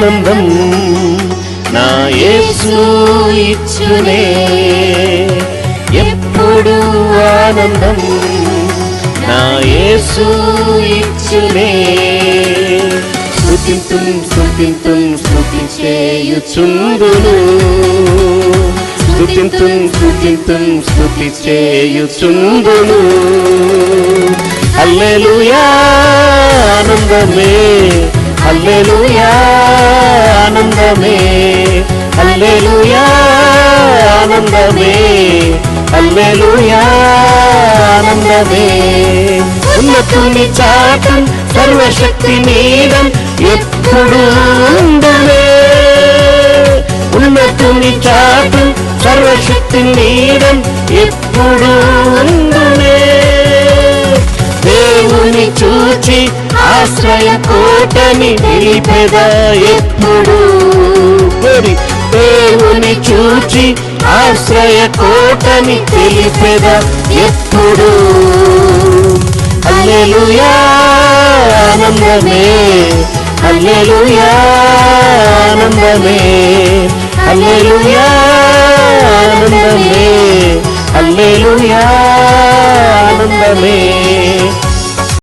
ఆనందం నా యేసు ఇచ్చునే, ఎప్పుడు ఆనందం నా యేసు ఇచ్చునే. స్తుతింతుం స్తుతింతుం స్తుతించేయుచుందును, స్తుతింతుం స్తుతింతుం స్తుతించేయుచుందును. హల్లెలూయా ఆనందమే, హల్లెలూయా ఆనందమే, హల్లెలూయా ఆనందమే, హల్లెలూయా ఆనందమే. ఉన్నతుని చాటం సర్వశక్తి నీడం ఎప్పుడు ఉండునే, ఉన్నతుని చాటం సర్వశక్తి నీడం ఎప్పుడు ఉండునే. దేవుని చూచి ఆశ్రయ కోటని నిలిపెద ఎప్పుడు, దేవుని చూచి ఆశ్రయ కోటని తెలిపెద ఎప్పుడు. హల్లెలూయా ఆనందమే, హల్లెలూయా ఆనందమే, హల్లెలూయా ఆనందమే, హల్లెలూయా ఆనందమే.